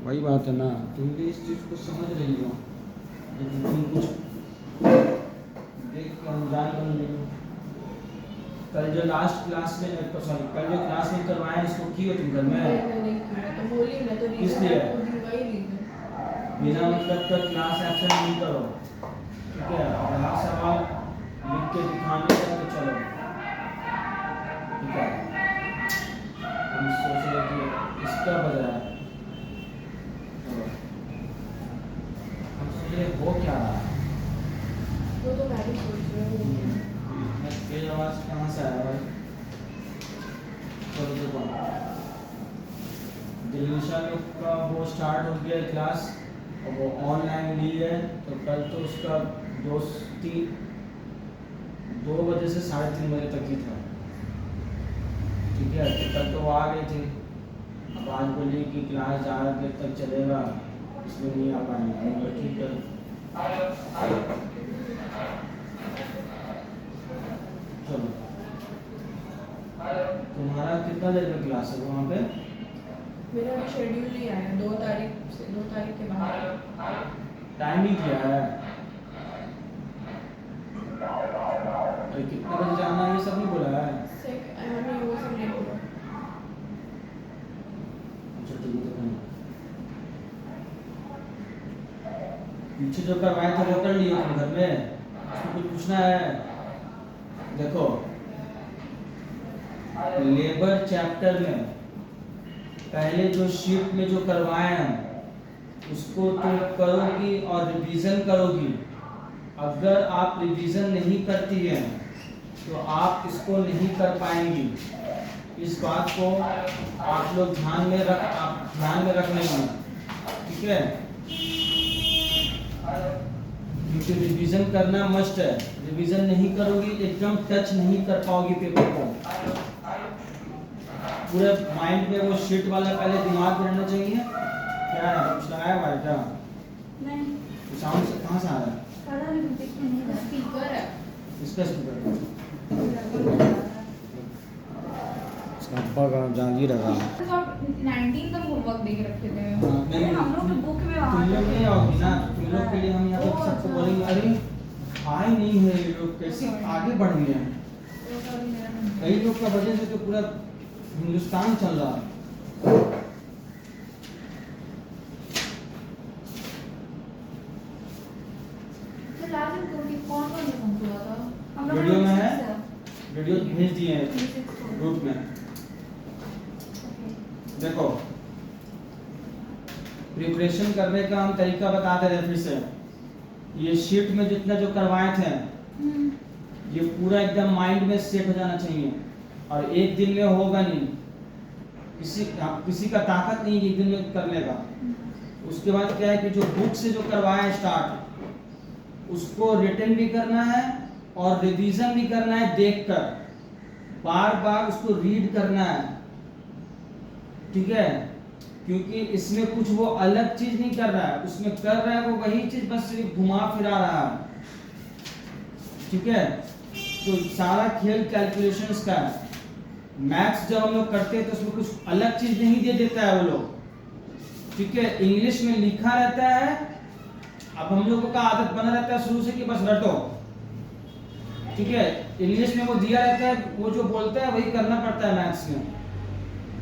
वही बात है ना, तुम भी इस चीज़ को समझ रही हो लेकिन तुम कुछ देख के अनजान बन रही हो। कल जो लास्ट क्लास में सॉरी कल जो क्लास में करवाया इसको की हो तुम घर में? नहीं किया तो बोली मैं तो किस लिए? वही रीजन बिना मतलब का क्लास एब्सेंट नहीं करो, ठीक है? और हर सवाल लिख के दिखाने का तो चलो, ठीक है? हम सोच रहे कि इसका बजाय हम सोच रहे हो क्या रहा है। वो तो मैं भी सोच रही हूँ। तेज आवाज कहाँ से आया भाई? चलो देखो, दिलनिशा लोग का वो स्टार्ट हो गया क्लास और वो ऑनलाइन ली है, तो कल तो उसका दोस्ती 2 बजे से 3:30 बजे तक ही था, ठीक है? तो कल तो वो आ गई थी, अब आज बोली कि क्लास ज़्यादा देर तक चलेगा इसलिए नहीं आ पाएंगे। ठीक है, चलो। तुम्हारा कितना देर का क्लास है वहाँ पे? मेरा अभी शेड्यूल नहीं आया, 2 तारीख के बाद टाइम ही क्या है? अरे कितने बजे जाना है ये सब नहीं बोला है? हमें वो सब नहीं बोला। अच्छा ठीक है, तो कहीं पीछे जो करवाए थे वो कर लिए तुम घर में? उसमें कुछ पूछना है? देखो, लेबर चैप्टर में पहले जो शीट में जो करवाए हैं उसको तुम करोगी और रिवीजन करोगी। अगर आप रिवीजन नहीं करती हैं तो आप इसको नहीं कर पाएंगी। इस बात को आप लोग ध्यान में रख लेंगे, ठीक है? क्योंकि रिवीजन करना मस्ट है। रिवीजन नहीं करोगी एकदम टच नहीं कर पाओगी पेपर को। पूरे माइंड में वो शीट वाला पहले दिमाग में रहना चाहिए। क्या है, कुछ लगाया हुआ है क्या? नहीं, साउंड से कहाँ से आ रहा है? स्पीकर है। इसका स्पीकर अब्बा का जागीर रहा। 19 तक होमवर्क दे के रखे थे। नहीं, हम लोग तो बुक में तुम लोग नहीं आओगी ना, तुम लोग के लिए हम यहाँ पे सबको बोलेंगे अरे आए नहीं है ये लोग, कैसे आगे बढ़ गए हैं। कई लोग का वजह से तो पूरा हिंदुस्तान चल रहा है। वीडियो में है, वीडियो भेज दिए हैं ग्रुप में। देखो, प्रिपरेशन करने का हम तरीका बता दे रहे फिर से। ये शीट में जितना जो करवाए थे ये पूरा एकदम माइंड में सेट हो जाना चाहिए और एक दिन में होगा नहीं। किसी का ताकत नहीं एक दिन में कर लेगा। उसके बाद क्या है कि जो बुक से जो करवाया स्टार्ट उसको रिटन भी करना है और रिवीजन भी करना है, देखकर बार बार उसको रीड करना है, ठीक है? क्योंकि इसमें कुछ वो अलग चीज नहीं कर रहा है, उसमें कर रहा है वो वही चीज, बस सिर्फ घुमा फिरा रहा है, ठीक है? तो सारा खेल कैलकुलेशंस का है। मैथ्स जब हम लोग करते हैं तो उसमें कुछ अलग चीज नहीं दे देता है वो लोग, ठीक है? इंग्लिश में लिखा रहता है। अब हम लोगों का आदत बना रहता है शुरू से कि बस रटो, ठीक है? इंग्लिश में वो दिया रहता है, वो जो बोलता है वही करना पड़ता है। मैथ्स में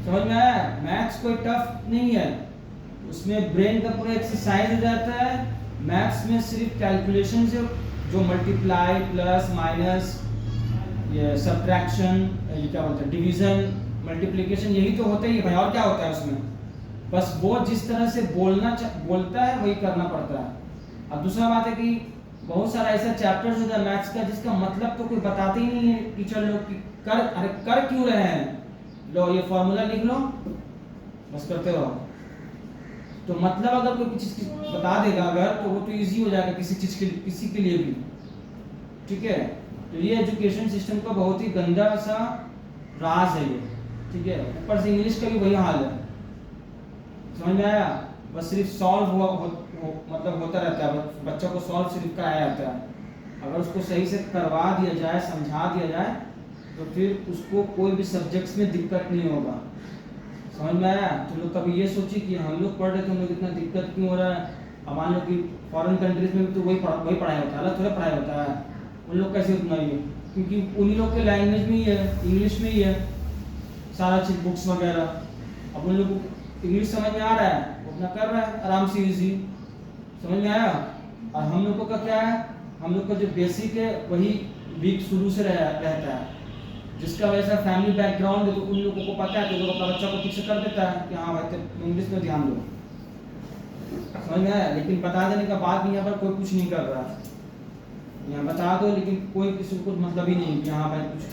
समझ में आया? मैथ्स कोई टफ नहीं है, उसमें ब्रेन का पूरा एक्सरसाइज हो जाता है। मैथ्स में सिर्फ कैलकुलेशन से जो मल्टीप्लाई प्लस माइनस ये सब्ट्रैक्शन ये क्या बोलते हैं डिवीजन मल्टीप्लिकेशन यही तो होता ही है भाई, और क्या होता है उसमें? बस वो जिस तरह से बोलता है वही करना पड़ता है। अब दूसरा बात है कि बहुत सारा ऐसा चैप्टर्स होता है मैथ्स का जिसका मतलब तो कोई बताते ही नहीं है टीचर लोग कि कर क्यों रहे हैं, लो ये फॉर्मूला लिख लो बस करते रहो। तो मतलब अगर कोई चीज बता देगा अगर तो वो तो इजी हो जाएगा किसी के लिए भी, ठीक है? तो ये एजुकेशन सिस्टम का बहुत ही गंदा सा राज है ये, ठीक है? ऊपर से इंग्लिश का भी वही हाल है, समझ में आया? बस सिर्फ सॉल्व मतलब होता रहता है, बच्चों को सॉल्व सिर्फ कराया जाता है। अगर उसको सही से करवा दिया जाए, समझा दिया जाए तो फिर उसको कोई भी सब्जेक्ट्स में दिक्कत नहीं होगा, समझ में आया? तुम लोग कभी ये सोची कि हम लोग पढ़ रहे थे, हम लोग इतना दिक्कत क्यों हो रहा है? अब मान लो कि फॉरेन कंट्रीज में भी तो वही पढ़ाई होता है, अलग थोड़ा पढ़ाई होता है। उन लोग कैसे उतना ही है, क्योंकि उन्हीं लोग के लैंग्वेज में ही है, इंग्लिश में ही है सारा चीज़, बुक्स वगैरह। अब उन लोग को इंग्लिश समझ में आ रहा है, वो अपना कर रहा है आराम से, इजी। समझ में आया? और हम लोगों का क्या है, हम लोग का जो बेसिक है वही वीक शुरू से रहता है। जिसका वैसा फैमिली बैकग्राउंड है तो उन लोगों को पता है, तो लोग अपना बच्चा को ठीक से कर देता है कि हाँ भाई तुम इंग्लिश में ध्यान दो। समझ में आया? लेकिन बता देने का बाद भी यहाँ पर कोई कुछ नहीं कर रहा है। यहाँ बता दो लेकिन कोई किसी को कुछ मतलब ही नहीं कि हाँ भाई कुछ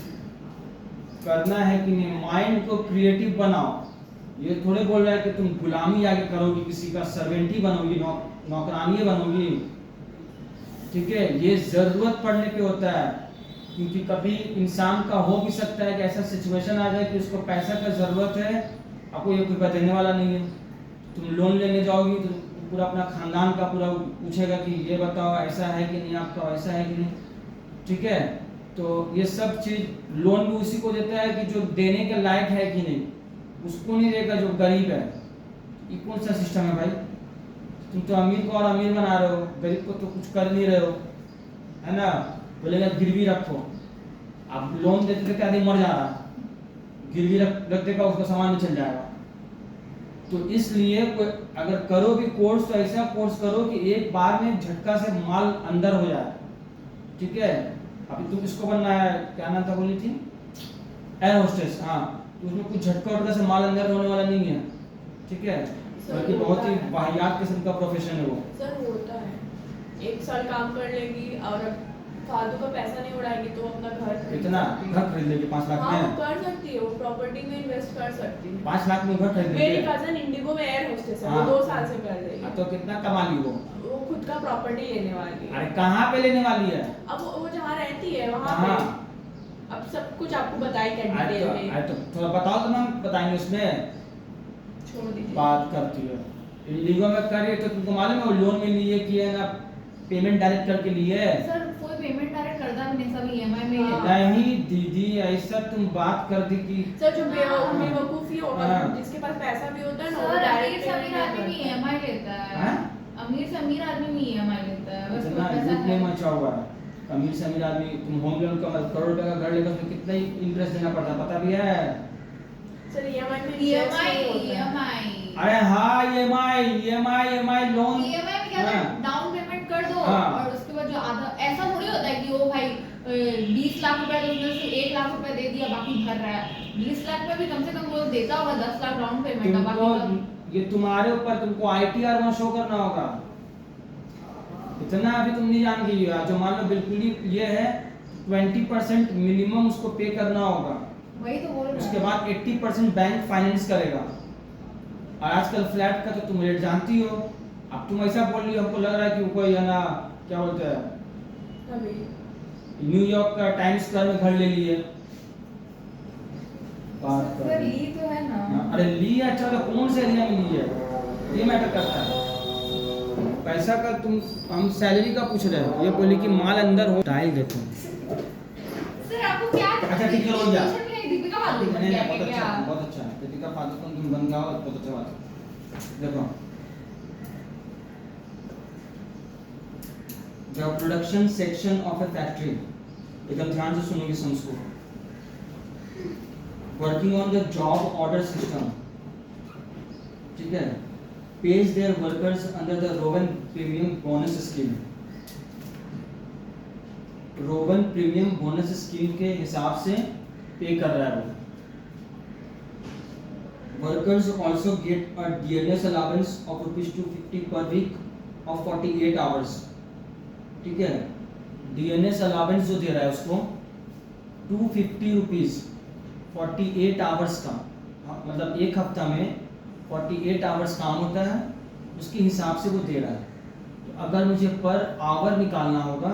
करना है कि नहीं। माइंड को क्रिएटिव बनाओ। ये थोड़े बोल रहा है कि तुम गुलामी आगे करोगी, किसी का सर्वेंटी बनोगी, नौकरानी बनोगी। ठीक है, ये जरूरत पड़ने पे होता है, क्योंकि कभी इंसान का हो भी सकता है कि ऐसा सिचुएशन आ जाए कि उसको पैसा का जरूरत है, आपको ये कोई देने वाला नहीं है। तुम लोन लेने जाओगी तो पूरा अपना खानदान का पूरा पूछेगा कि ये बताओ ऐसा है कि नहीं, आपका वैसा है कि नहीं। ठीक है, तो ये सब चीज लोन भी उसी को देता है कि जो देने के लायक है कि नहीं, उसको नहीं देगा जो गरीब है। ये कौन सा सिस्टम है भाई? तुम तो अमीर को और अमीर बना रहे हो, गरीब को तो कुछ कर नहीं रहे हो, है ना? बोलेगा गिरवी रखो, आप लोन देते देते आदमी मर जा रहा, गिरवी रख देगा, उसका सामान नहीं चल जाएगा। तो इसलिए कोई अगर करो भी कोर्स तो ऐसा कोर्स करो कि एक बार में झटका से माल अंदर हो जाए। ठीक है, अभी तुम इसको बनना है, क्या नाम था बोली थी, एयर होस्टेस। हाँ, तो उसमें कुछ झटका उटका से माल अंदर होने वाला नहीं है। ठीक है, बल्कि बहुत ही वाहियात किस्म का प्रोफेशन है वो। सर होता है, 1 साल काम कर लेगी और फालतू का पैसा नहीं उड़ाएगी तो अपना घर कितना घर खरीद लेगी 5 लाख हाँ, में? वो कर सकती है, वो प्रॉपर्टी में इन्वेस्ट कर सकती है। 5 लाख में घर खरीद मेरी लेगी? कजन इंडिगो में एयर होस्टेस है, हाँ। वो 2 साल से कर रही है। तो कितना कमा ली वो? वो खुद का प्रॉपर्टी लेने वाली है। अरे कहाँ पे लेने वाली है? अब वो जहाँ रहती है वहाँ हाँ। पे। अब सब कुछ आपको बताई क्या डिटेल में। तो थोड़ा बताओ तो हम बताएंगे। उसमें छोड़ दीजिए। बात करती है इंडिगो में कर रही है, तो तुमको मालूम है वो लोन में लिए कि है ना, पेमेंट डायरेक्ट करके लिए है। सर कोई पेमेंट डायरेक्ट करता भी नहीं, सब ईएमआई में ही हाँ। लेता है। नहीं दीदी, ऐसा तुम बात कर दी कि सर जो हाँ। बेवकूफी होगा, हाँ। जिसके पास पैसा भी होता है ना, वो सर अमीर डायरेक्ट से अमीर आदमी भी ईएमआई लेता है। हाँ? अमीर से अमीर आदमी भी ईएमआई लेता है, बस इतना पैसा लूट नहीं है। मचा हुआ है। अमीर से अमीर आदमी, तुम होम लोन का करोड़ रुपए का घर लेकर उसमें कितना ही इंटरेस्ट देना पड़ता है, पता भी है? सर ईएमआई में ईएमआई अरे हाँ, ईएमआई लोन। ईएमआई में क्या है, हाँ। डाउन पेमेंट कर दो हाँ। और उसके बाद जो आधा, ऐसा थोड़ी होता है कि वो भाई 20 लाख रुपए तो उसमें से 1 लाख रुपए दे दिया बाकी भर रहा है। 20 लाख में भी कम से कम वो देता होगा 10 लाख डाउन पेमेंट का, तुमको बाकी ये तुम्हारे ऊपर, तुमको आईटीआर वहाँ शो करना होगा। इतना अभी तुम नहीं जान गई हो। जो मान लो बिल्कुल ही ये है, 20% मिनिमम उसको पे करना होगा, वही तो बोल रहा उसके हूँ। बाद 80% बैंक फाइनेंस करेगा। और आजकल फ्लैट का तो तुम रेट जानती हो। अब तुम ऐसा बोल रही हो, हमको लग रहा है कि कोई है ना, क्या बोलते हैं, न्यूयॉर्क का टाइम्स स्क्वायर में घर ले लिए। बात कर सर रही। ली तो है ना। अरे ली है, अच्छा तो कौन से एरिया में ली है, ये मैटर करता है। पैसा का तुम, हम सैलरी का पूछ रहे हो, ये बोली कि माल अंदर हो। डायल देते हैं। सर आपको क्या अच्छा ठीक है, हो गया। दीपिका पादुकोण नहीं, क्या बहुत क्या अच्छा, बहुत अच्छा। दीपिका पादुकोण तुम बन गया हो, बहुत अच्छा बात है। देखो, the production section of a factory, एकदम ध्यान से सुनोगे समझो, working on the job order system, ठीक है, pays their workers under the Rowan Premium Bonus Scheme। Rowan premium bonus scheme के हिसाब से पे कर रहा है वो। Workers also get a DNS allowance of ₹250 per week of 48 hours। ठीक है, DNS allowance जो दे रहा है उसको ₹250 48 आवर्स का, मतलब एक हफ्ता में 48 आवर्स काम होता है, उसके हिसाब से वो दे रहा है। तो अगर मुझे पर आवर निकालना होगा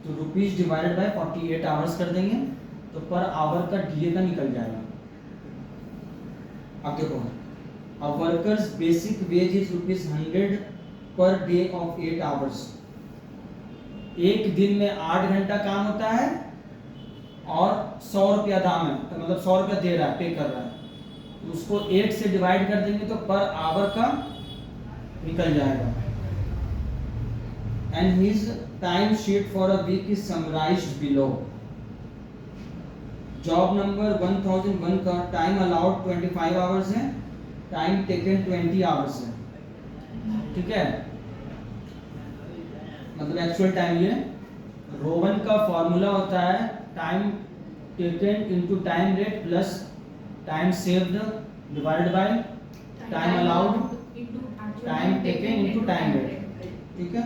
तो रुपीज डिवाइडेड बाय 48 आवर्स कर देंगे, तो पर आवर का डीए का निकल जाएगा। अब देखो, a workers basic wage is ₹100 per day of 8 hours. एक दिन में 8 घंटा काम होता है और 100 रुपया दाम है, तो मतलब 100 रुपया दे रहा है, पे कर रहा है। तो उसको 8 से डिवाइड कर देंगे तो पर आवर का निकल जाएगा। And his time sheet for a week is summarized below. Job number 1001 का टाइम अलाउड 25 आवर्स है, टाइम टेकन 20 आवर्स है, ठीक है, मतलब एक्चुअल टाइम। ये रोवन का फॉर्मूला होता है time taken into time rate plus time saved divided by time allowed time taken into time rate, ठीक है।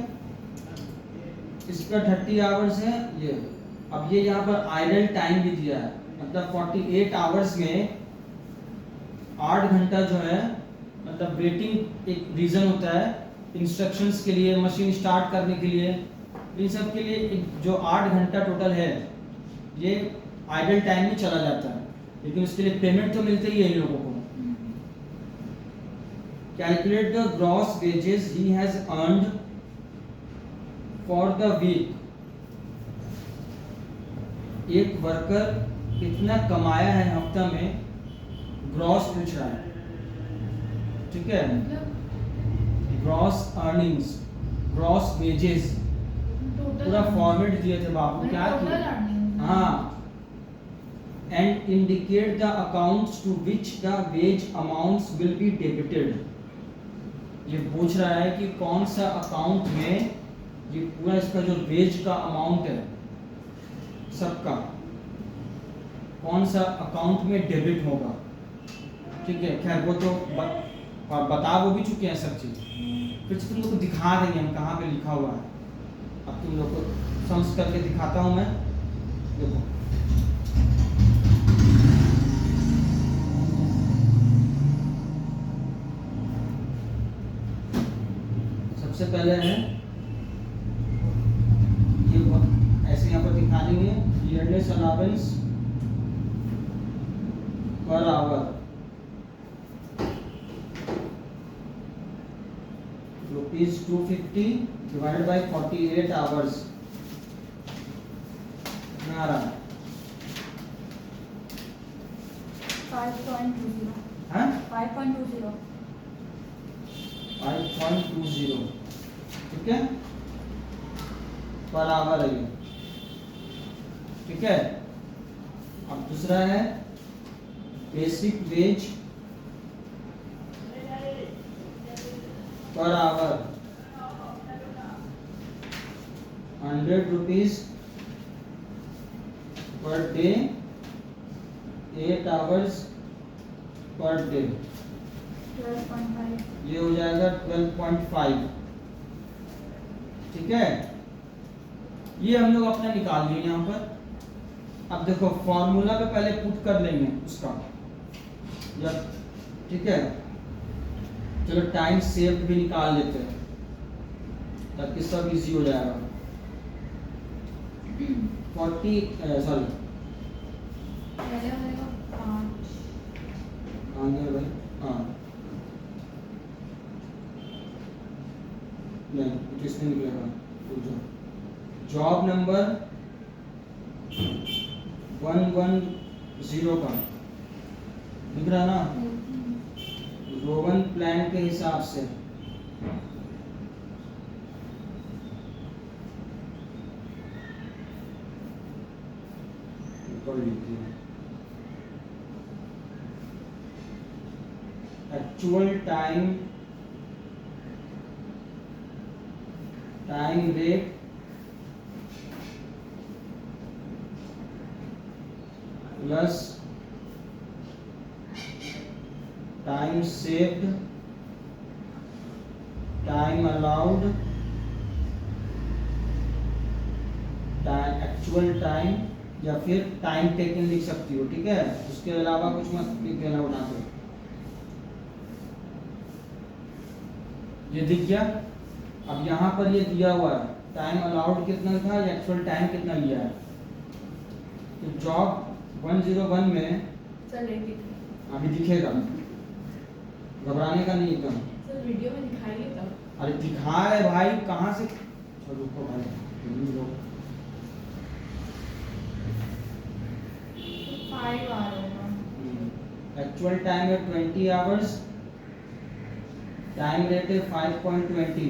इसका 30 आवर्स है ये। अब ये यहाँ पर आइडल टाइम भी दिया है, मतलब 48 आवर्स में 8 घंटा जो है, मतलब वेटिंग एक रीजन होता है इंस्ट्रक्शंस के लिए, मशीन स्टार्ट करने के लिए, इन सब के लिए जो 8 घंटा टोटल है ये आइडल टाइम में चला जाता है, लेकिन उसके लिए पेमेंट तो मिलते ही है इन लोगों को। Calculate the gross wages he has earned for the week. एक वर्कर कितना कमाया है हफ्ता में, ग्रॉस पूछ रहा है, ठीक है, ग्रॉस अर्निंग्स, ग्रॉस वेजेस, पूरा फॉर्मेट दिए थे बाबू, क्या किया, हाँ। And indicate the accounts to which the wage amounts will be debited. ये पूछ रहा है कि कौन सा अकाउंट में ये पूरा इसका जो वेज का अमाउंट है सबका, कौन सा अकाउंट में डेबिट होगा, ठीक है। खैर वो तो बता वो भी चुके हैं सब चीज, फिर तुम लोग को दिखा देंगे हम कहाँ पे लिखा हुआ है। अब तुम लोग को सम्स करके दिखाता हूँ मैं, देखो। सबसे पहले है ये ऐसे यहाँ पर दिखा देंगे, earless allowance per hour rupees 250 divided by 48 hours, कितना आ रहा है? 5.20 हाँ 5.20 5.20, ठीक है, पर आवर है ये, ठीक है। अब दूसरा है basic veg per hour 100 rupees per day, 8 hours per day, 12.5। ये हो जाएगा 12.5, ठीक है। ये हम लोग अपना निकाल लिए यहाँ पर। अब देखो फॉर्मूला पे पहले पुट कर लेंगे उसका, जब, ठीक है। चलो टाइम सेव भी निकाल लेते हैं ताकि सब इजी हो जाएगा। 40 सॉरी भाई, हाँ नहीं कुछ इसमें निकलेगा। जॉब नंबर 110 का दिख रहा है ना, रोवन प्लान के हिसाब से actual time rate plus time saved, time allowed, actual time, या फिर टाइम टेकन लिख सकती हो, ठीक है। उसके अलावा कुछ मत लिख देना उठा के। ये दिख गया। अब यहाँ पर ये दिया हुआ है टाइम अलाउड कितना था, एक्चुअल टाइम कितना लिया है। तो जॉब 101 में सर नहीं दिख रहा। अभी दिखेगा, घबराने का नहीं एकदम। सर वीडियो में दिखाइए तब। अरे दिखा है भाई, कहाँ से, चलो रुको भाई, लोग 5 आ रहा होगा। एक्चुअल टाइम है 20 आवर्स, टाइम रेट है 5.20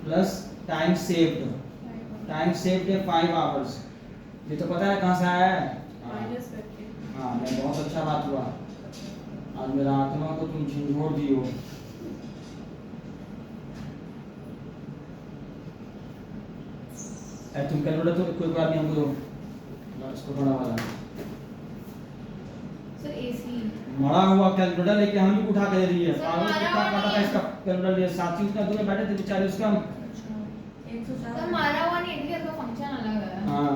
प्लस टाइम सेव्ड है 5 आवर्स। ये तो पता है कहाँ से आया है? माइनस करके। हाँ, मैं बहुत अच्छा बात हुआ, आज मेरा आत्मा को तुम झिंझोड़ दियो। तुम कैलकुलेटर तो कोई बात नहीं, हमको दो इसको बड़ा वाला सर एसी मरा हुआ कैलकुलेटर लेके हम ही उठा के दे रही है। सर, पागल हमारा कितना वाला काटा था नहीं इसका कैलकुलेटर लिए, साथी उसका दूर बैठे थे बेचारे, उसका 104 सर मारा हुआ नहीं है, इसका फंक्शन अलग है। हाँ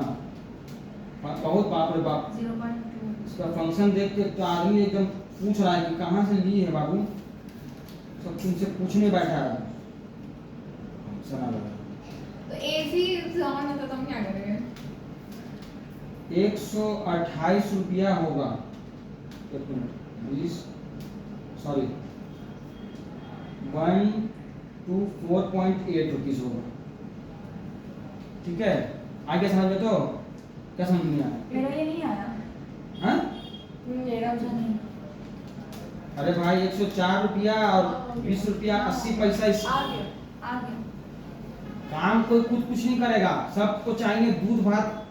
बहुत बाप रे बाप, 0.2 इसका फंक्शन देख के तो आदमी एकदम पूछ रहा है कि कहाँ से ली है बाबू, सब तुमसे पूछने बैठा है। फंक्शन अलग तो एसी ऑन है तो तुम क्या करेंगे? 128 रुपया होगा, एक मिनट 20 सॉरी 124.8 रुपीज होगा, ठीक है? आगे समझ में तो क्या समझ में आया? मेरा ये नहीं आया। हाँ? मेरा अच्छा नहीं अरे भाई 104 रुपया और 20 रुपया 80 पैसा इस आ गया। आ गया। काम कोई कुछ नहीं करेगा, सबको चाहिए दूध भात,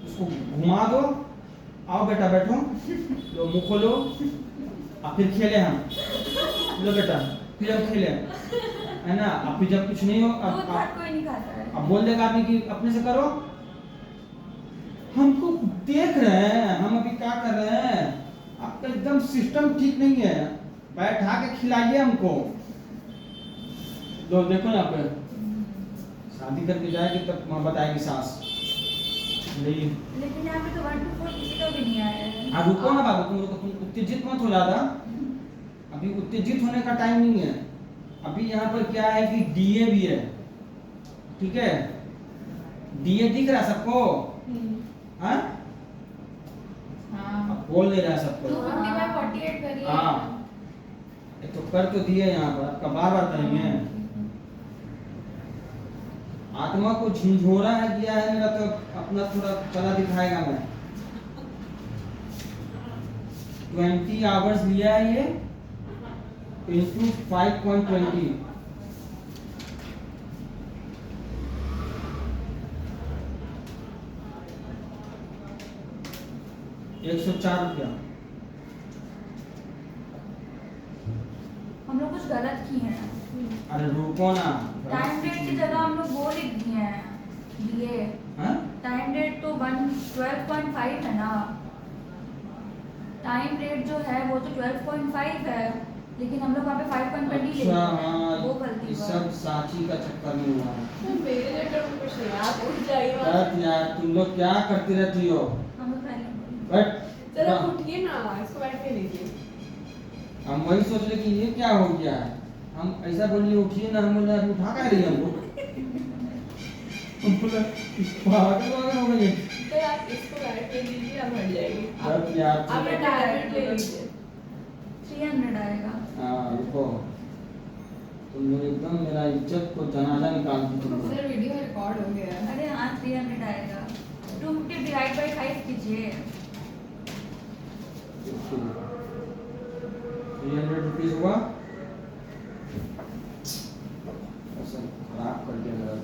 उसको घुमा दो, आओ बेटा बैठो, लो मुंह खोलो, और फिर खेले हम, लो बेटा फिर हम खेले, है ना? अब फिर जब कुछ नहीं हो दूध भात कोई नहीं खाता है। अब बोल देगा आदमी कि अपने से करो, हमको देख रहे हैं हम अभी क्या कर रहे हैं, आपका एकदम सिस्टम ठीक नहीं है, बैठा के खिलाइए हमको। लो देखो ना, आप शादी करके जाएगी तब मोहब्बत आएगी सास नहीं। लेकिन यहाँ पे तो 1 to 4 किसी का भी नहीं आया है। हाँ रुको ना बाबू, तुम उत्तेजित मत हो ज्यादा, अभी उत्तेजित होने का टाइम नहीं है। अभी यहाँ पर क्या है कि डीए भी है, ठीक है? डीए दिख रहा है सबको? हाँ? हाँ अब बोल नहीं रहा है सबको। 250/48 करिए। हाँ एक तो कर तो दिए यहाँ पर, आपका बार बार करेंगे। आत्मा को झिंझोरा है किया है मेरा, तो अपना थोड़ा कला दिखाएगा मैं। 20 आवर्स लिया है ये इंटू 5.20, ₹104। हम लोग कुछ गलत किए हैं। अरे रुको ना, टाइम डेट की जगह हम लोग वो लिख दिए हैं दिए। हाँ? टाइम डेट तो 12.5 है ना, टाइम रेट जो है वो तो 12.5 है, लेकिन हम लोग वहाँ पे 5.20 लिख अच्छा दिए हैं। वो हाँ, गलती ये हुआ। सब साची का चक्कर में हुआ है। तो मेरे चक्कर में कुछ नहीं, आप उठ जाइए वहाँ बट यार तुम लोग क्या करती रहती हो? हम लोग पहले बट से। जरा उठिए ना, इसको बैठ के लीजिए। हम वही सोच रहे कि ये क्या हो गया है, हम ऐसा बोलिए उठिए ना, हम बोले अभी उठा कर रही है हमको। हम बोले पागल वागल हो गई है। तो आप इसको बैठ के लीजिए, आप हट जाएगी। बट यार आप तुम- रिटायरमेंट ले लीजिए। 300 आएगा। हाँ रुको, तुम लोग एकदम मेरा इज्जत को जनाजा निकाल दी तुम लोग। सर वीडियो रिकॉर्ड हो गया है। अरे हाँ 300 आएगा। 250 डिवाइड बाई 5 कीजिए। 300 रुपीज हुआ, ऐसा खराब कर दिया मेरा।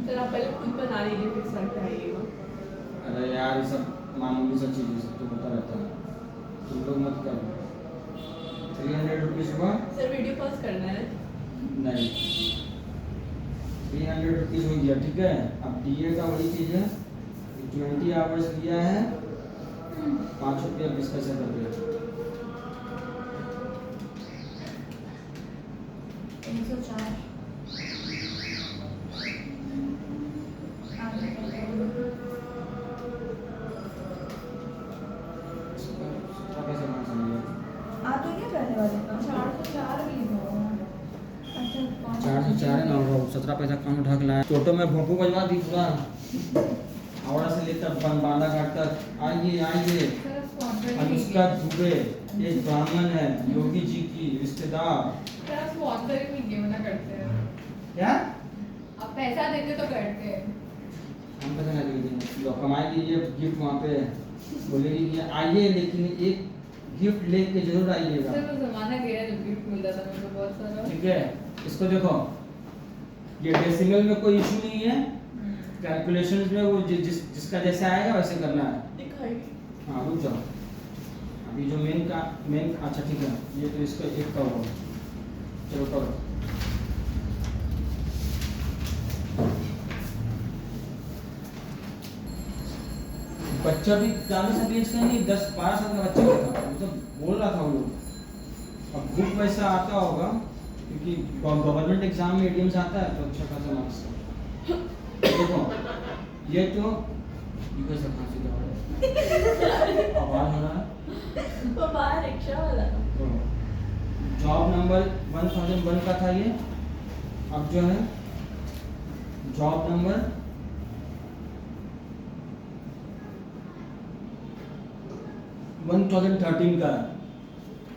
सर आप पहले खुद बना लीजिए, फिर सर खाइएगा। अरे यार ये सब मामूली सा चीज़ है, सब तो होता रहता है, तुम लोग मत करो। 300 रुपीज हुआ सर वीडियो पॉज करना है। नहीं, 300 रुपीज हो गया, ठीक है? अब डीए का वही चीज़ है, 20 आवर्स लिया है, 5 रुपया 20 पैसे कर दिया। 104 इसका कैसे मान समझिए? आ तो क्या पहले वाले का? 404 भी दो। अच्छा 404 है ना होगा, 17 पैसा कम उठा के लाया। टोटो में भोंपू बजवा दी पूरा, हावड़ा से लेकर बांदा घाट तक। आइए आइए, सर स्पॉन्सर अनुष्का दुबे एक ब्राह्मण है, योगी जी की रिश्तेदार। सर स्पॉन्सर भी कीजिए, मना करते हैं। क्या? आप पैसा देते तो करते हैं। हम पैसा नहीं देंगे, लो कमाई लीजिए, गिफ्ट वहाँ पे बोलेगी कि आइए लेकिन एक गिफ्ट लेके जरूर आइएगा। सर वो जमाना गया है जब गिफ्ट मिलता था मेरे को बहुत सारा। ठीक है, इसको देखो, ये डेसिमल में कोई इशू नहीं है, कैलकुलेशंस में वो जिसका जैसे आएगा वैसे करना है। दिखाएगी। हाँ रुक जाओ, अभी जो मेन अच्छा ठीक है, ये तो इसका एक का होगा, चलो करो। बच्चा भी ज़्यादा सा एज का नहीं, 10-12 साल का बच्चा भी था, मतलब बोल रहा था वो लोग। अब बुक वैसा आता होगा क्योंकि गवर्नमेंट एग्जाम में एडीएम आता है तो अच्छा खासा मार्क्स है। देखो ये तो ये कैसे खांसी दवा है, आवाज हो रहा है, वो बाहर रिक्शा वाला। तो जॉब नंबर 1001 का था ये। अब जो है जॉब नंबर 1013 का है,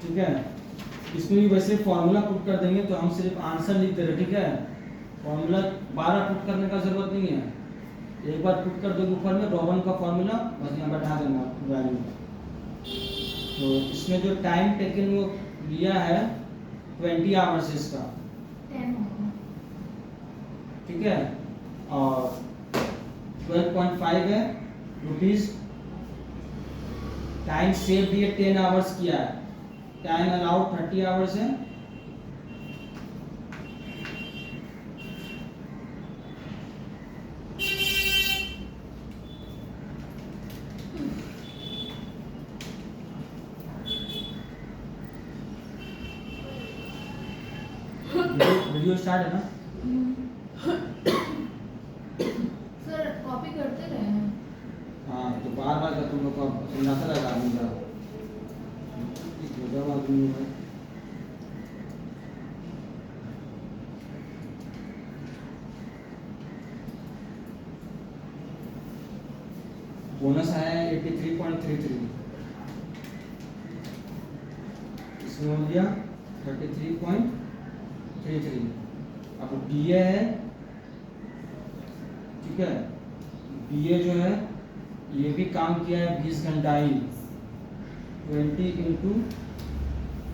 ठीक है। इसमें भी वैसे फॉर्मूला पुट कर देंगे तो हम सिर्फ आंसर लिख दे रहे, ठीक है। फॉर्मूला 12 पुट करने का जरूरत नहीं है, एक बार पुट कर दोगे ऊपर में रोमन का फॉर्मूला, बस यहाँ बैठा देना वैल्यू। तो इसमें जो टाइम टेकन वो लिया है 20 आवर्स इसका, 10 होगा। ठीक है। और 12.5 है रुपीज। टाइम सेव दिए 10 आवर्स किया है, टाइम अलाउड 30 आवर्स है। वीडियो स्टार्ट है ना? सर कॉपी करते रहे हैं। हाँ तो बार बार का तुम लोग को समझाता रहेगा आदमी का, जब आदमी है। बोनस आया है 83.33, इसमें हो गया 33.33। अब डीए है, ठीक है। डीए जो है ये भी काम किया है 20 घंटा ही, 20 इंटू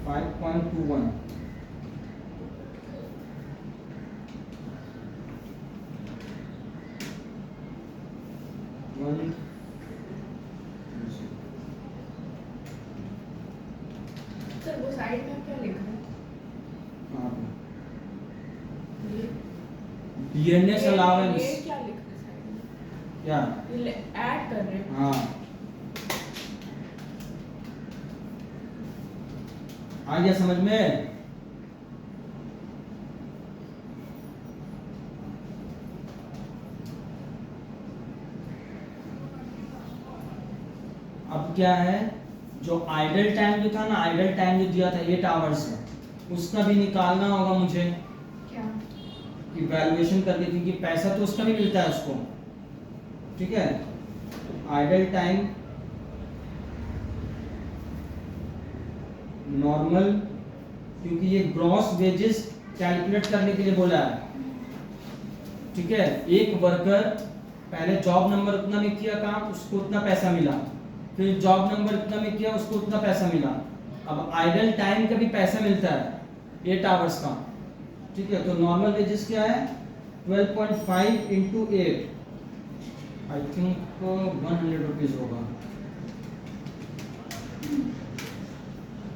5.21, सर वो साइड में क्या लिखा है? डीएनएस अलावेंस ये क्या लिखा है साइड में? क्या? ये ऐड कर रहे हैं। हाँ आ गया समझ में? अब क्या है, जो आइडल टाइम जो था ना, आइडल टाइम जो दिया था 8 आवर्स का, उसका भी निकालना होगा मुझे क्या? इवैल्यूएशन करके, क्योंकि पैसा तो उसका भी मिलता है उसको, ठीक है। आइडल टाइम नॉर्मल, क्योंकि ये ग्रॉस वेजेस कैलकुलेट करने के लिए बोला है, ठीक है। एक वर्कर पहले जॉब नंबर उतना में किया काम, उसको उतना पैसा मिला, फिर जॉब नंबर इतना में किया, उसको उतना पैसा मिला। अब आइडल टाइम का भी पैसा मिलता है 8 आवर्स का, ठीक है। तो नॉर्मल वेजेस क्या है 12.5 इंटू 8, आई थिंक 100 रुपीज होगा,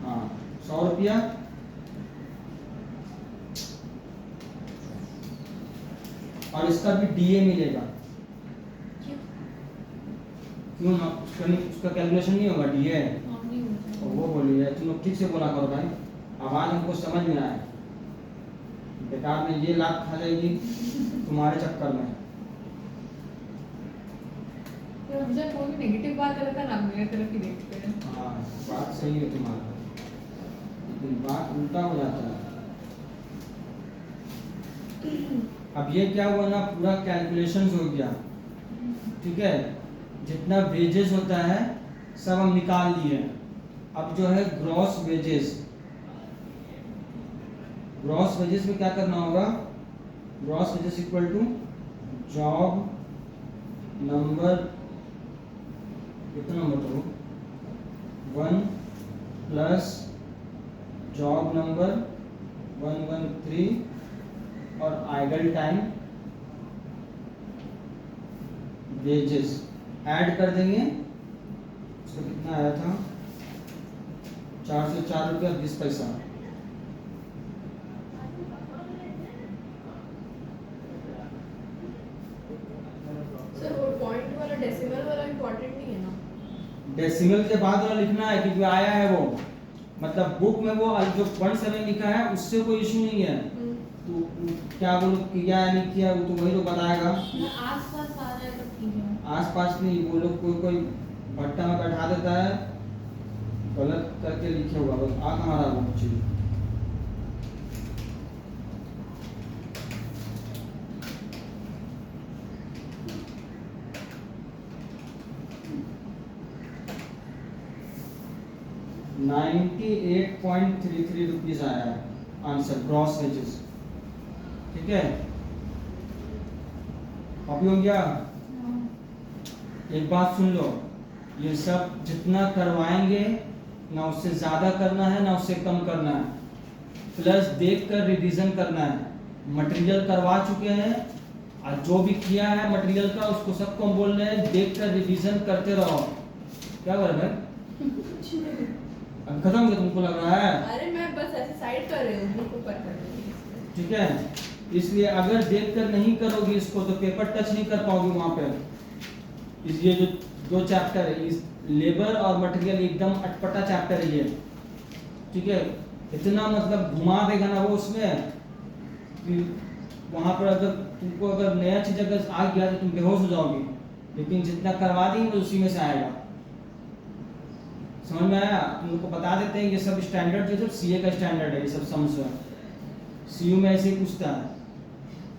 हाँ 100 रुपया। और इसका भी डीए मिलेगा, क्यों ना? उसका कैलकुलेशन नहीं होगा, डीए है। नहीं होता। तो वो बोली है, तुम लोग ठीक से बोला करो भाई, आवाज हमको समझ में आए, बेकार में ये लात खा जाएगी तुम्हारे चक्कर में। तो हमसे कोई नेगेटिव बात करता है ना, मेरे तरफ ही देखते हैं। हाँ बात सही है तुम्हारा, लेकिन बात उल्टा हो जाता है। अब ये क्या हुआ ना, पूरा कैलकुलेशंस हो गया, ठीक है। जितना वेजेस होता है सब हम निकाल लिए। अब जो है ग्रॉस वेजेस, ग्रॉस वेजेस में क्या करना होगा, gross wages equal to job number कितना नंबर तो 1 प्लस जॉब नंबर 113 और आइडल टाइम वेजेस ऐड कर देंगे। इसको कितना आया था 404 रुपया 20 पैसा। सर वो पॉइंट वाला डेसिमल वाला इम्पोर्टेंट नहीं है ना? डेसिमल के बाद वाला लिखना है कि जो आया है वो, मतलब बुक में वो जो 0.7 लिखा है उससे कोई इशू नहीं है। तो क्या बोलो किया या नहीं किया वो तो वही लोग बताएगा। आस-पास आ जाए तो ठीक है। आसपास नहीं, वो लोग कोई भट्टा में बैठा देता है, गलत करके लिखे हुआ बस आ कहाँ रहा वो चीज। ₹98.33 आया है आंसर ग्रॉस वेजेस। ठीक है, कॉपी हो गया। एक बात सुन लो, ये सब जितना करवाएंगे ना उससे ज्यादा करना है ना उससे कम करना है, प्लस देखकर रिवीजन करना है। मटेरियल करवा चुके हैं और जो भी किया है मटेरियल का उसको सबको हम बोल रहे हैं देखकर रिवीजन करते रहो। क्या कर रहे हैं? अब खत्म क्या तुमको लग रहा है? अरे मैं बस ऐसे साइड कर रही हूँ, बुक ऊपर कर रही हूँ। ठीक है, इसलिए अगर देखकर नहीं करोगी इसको तो पेपर टच नहीं कर पाओगी वहां पे। ये जो 2 चैप्टर है इस लेबर और मटेरियल एकदम अटपटा चैप्टर है ये। ठीक है, इतना मतलब घुमा देगा ना वो उसमें कि वहां पर अगर तुमको अगर नया चीज अगर आ गया तो तुम बेहोश हो जाओगी, लेकिन जितना करवा देंगे उसी में से आएगा। समझ में आया? तुम लोग को बता देते हैं ये सब स्टैंडर्ड जो सब सीए का स्टैंडर्ड है, ये सब समझो। सीयू में ऐसे ही पूछता है।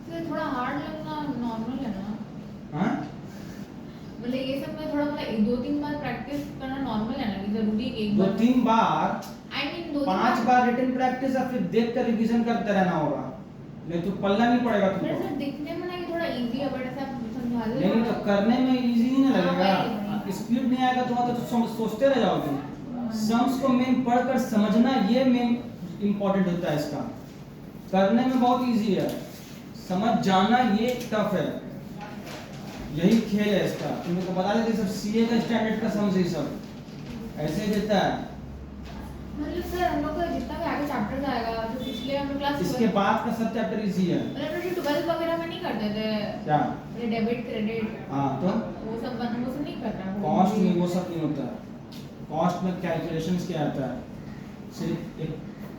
तो थोड़ा हार्ड लगना नॉर्मल है ना? हाँ, मतलब ये सब में थोड़ा मतलब 2-3 बार प्रैक्टिस करना नॉर्मल है ना? कि जरूरी है कि एक बार 2-3 बार आई मीन 2-3 5 बार रिटन प्रैक्टिस और फिर देख कर रिवीजन करते रहना होगा, नहीं तो पल्ला नहीं पड़ेगा मेरे तुमको। सर दिखने में ना ये थोड़ा इजी है, बट ऐसा आप समझा दे नहीं तो करने में इजी नहीं ना हाँ, लगेगा, वही। स्पीड नहीं आएगा तुम्हारा तो सोचते रह जाओगे। सम्स को मेन पढ़कर समझना ये मेन इंपॉर्टेंट होता है इसका। करने में बहुत इजी है, समझ जाना ये टफ है, यही खेल है इसका। तुम लोग को बता देते सब सीए का स्टैंडर्ड का समझ सब ऐसे देता है। मतलब सर हम लोग का जितना भी आगे चैप्टर आएगा जो पिछले हम लोग क्लास इसके बाद का सब चैप्टर इजी है। मतलब जो 12 वगैरह में नहीं करते थे क्या? ये डेबिट क्रेडिट हाँ तो वो सब नहीं करना है। कॉस्ट में वो सब नहीं होता है, कॉस्ट में कैलकुलेशंस क्या आता है सिर्फ एक।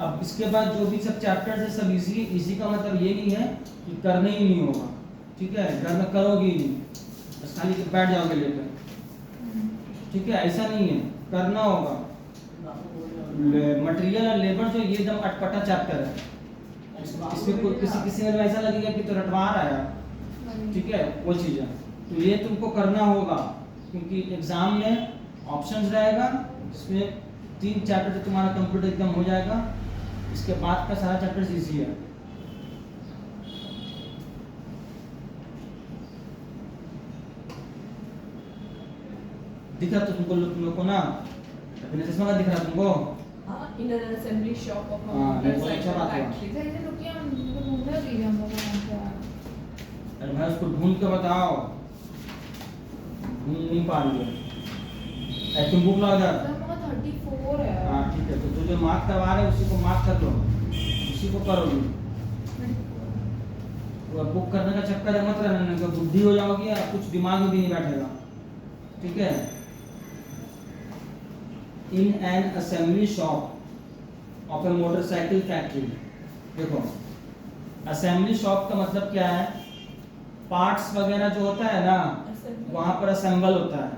अब इसके बाद जो भी सब चैप्टर्स है सब इजी। इजी का मतलब ये नहीं है कि करना ही नहीं होगा, ठीक है, घर में करोगे ही नहीं, बस खाली बैठ जाओगे लेकर, ठीक है, ऐसा नहीं है, करना होगा। मटेरियल और लेबर जो ये एकदम अटपटा चैप्टर है, इसमें किसी में ऐसा लगेगा कि तो रटवा रहा है, ठीक है, वो चीज़ है। तो ये तुमको करना होगा क्योंकि एग्जाम में ऑप्शंस रहेगा, इसमें 3 चैप्टर तो तुम्हारा कंप्यूटर एकदम हो जाएगा। इसके बाद का सारा चैप्टर इजी है। दिख रहा तो तुम लोग को ना, अपने चश्मा का दिख रहा तुमको? हाँ, इनर असेंबली शॉप ऑफ हाँ, ये बहुत अच्छा बात है। फैक्ट्री। ऐसे रुकिए हम घूमने दीजिए हम लोग को वहाँ पे। अरे भाई उसको ढूंढ के बताओ, ढूंढ नहीं पा रही है। तुम बुक लाओ इधर। सर मेरा 34 है। हाँ ठीक है, तो जो मार्क करवा रहे हैं उसी को मार्क कर लो, उसी को करोगी। वो बुक करने का चक्कर है मत रहना, नहीं तो बुद्धि हो जाओगी और कुछ दिमाग में भी नहीं बैठेगा, ठीक है। In an assembly shop of A motorcycle factory, देखो असेंबली शॉप का मतलब क्या है, पार्ट्स वगैरह जो होता है ना वहाँ पर असेंबल होता है।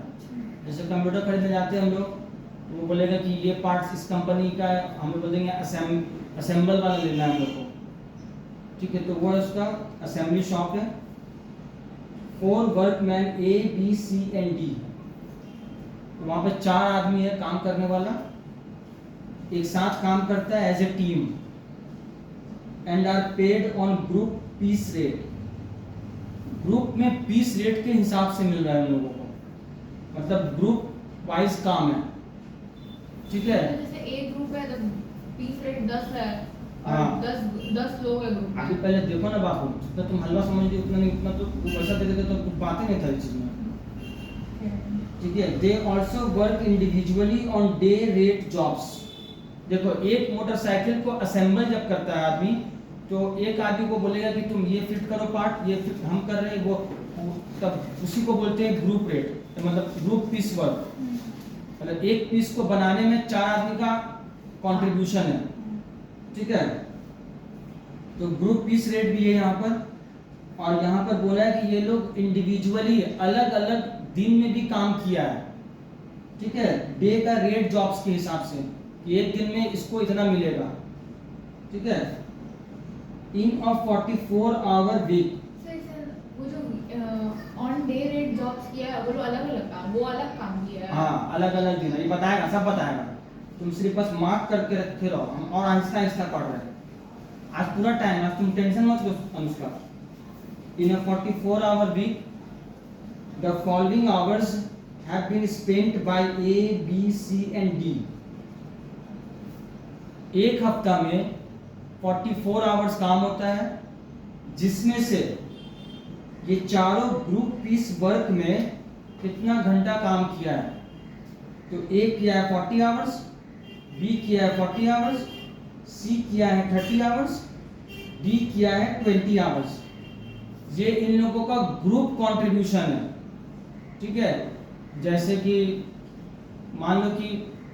जैसे कंप्यूटर खरीदने जाते हैं हम लोग, वो बोलेगा कि ये पार्ट्स इस कंपनी का है, हम लोग बोलेंगे असेंबल वाला लेना है हम लोग को, ठीक है। तो वो उसका असेंबली शॉप है। 4 वर्कमैन ABCD, वहाँ पे 4 आदमी है काम करने वाला, एक साथ काम करता है as a team, and are paid on group piece rate. Group में पीस रेट के हिसाब से मिल रहा है उन लोगों को, मतलब ग्रुप वाइज काम है, ठीक है। जैसे एक ग्रुप है तो पीस रेट 10 है और हाँ। 10 लोग है ग्रुप आगे में। पहले देखो ना बापू, जितना तुम हलवा समझ उतना नहीं, उतना तो पैसा दे देते तो कुछ बातें नहीं था इस चीज में, ठीक है। They also work individually on day rate jobs. देखो एक मोटरसाइकिल को असेंबल जब करता है आदमी, तो एक आदमी को बोलेगा कि तुम ये फिट करो पार्ट, ये फिट हम कर रहे हैं, वो तब उसी को बोलते हैं ग्रुप रेट, मतलब ग्रुप पीस वर्क। मतलब एक पीस को बनाने में 4 आदमी का कंट्रीब्यूशन है, ठीक है। तो ग्रुप पीस रेट भी है यहाँ पर, और यहाँ पर बोला है कि ये लोग इंडिविजुअली अलग अलग दिन में भी काम किया है, ठीक है। डे का रेट जॉब्स के हिसाब से कि एक दिन में इसको इतना मिलेगा, ठीक है। इन अ 44 आवर वीक। वो जो ऑन डे रेट जॉब्स किया है वो लोग अलग अलग काम, वो अलग काम किया है। हाँ अलग अलग दिन है, ये बताएगा, सब बताएगा। तुम सिर्फ बस मार्क करके रखे रहो, हम और आहिस्ता आहिस्ता पढ़ रहे हैं। आज पूरा टाइम, आज तुम टेंशन मत लो Anushka. In a 44 hour week the following hours have been spent by A B C and D. एक हफ्ता में 44 आवर्स काम होता है, जिसमें से ये चारों ग्रुप पीस वर्क में कितना घंटा काम किया है। तो ए किया है 40 आवर्स, बी किया है 40 आवर्स, सी किया है 30 आवर्स, डी किया है 20 आवर्स। ये इन लोगों का ग्रुप कंट्रीब्यूशन है, ठीक है। जैसे कि मान लो कि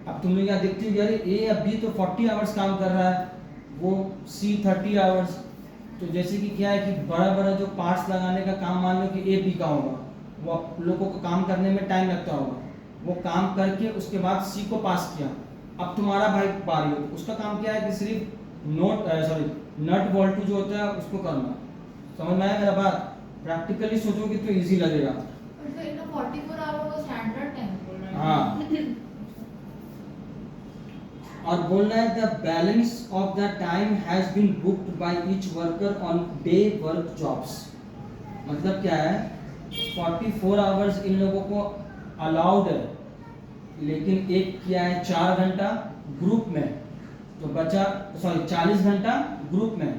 अब तुम लोग यहाँ देखते हो यार ए अब बी तो 40 आवर्स काम कर रहा है, वो सी 30 आवर्स। तो जैसे कि क्या है कि बड़ा बड़ा जो पार्ट्स लगाने का काम मान लो कि ए बी का होगा, वो आप लोगों को काम करने में टाइम लगता होगा, वो काम करके उसके बाद सी को पास किया। अब तुम्हारा भाई बारी हो, उसका काम क्या है कि सिर्फ नट बोल्ट जो होता है उसको करना। समझ में आया मेरा बात? प्रैक्टिकली सोचोगे तो इजी लगेगा। और फिर इनका 44 आवर वो स्टैंडर्ड टाइम बोल रहे हैं। हाँ। और बोल रहा है the balance of the time has been booked by each worker on day work jobs. मतलब क्या है, 44 आवर्स इन लोगों को अलाउड है, लेकिन एक किया है 4 घंटा ग्रुप में, तो बचा 40 घंटा ग्रुप में,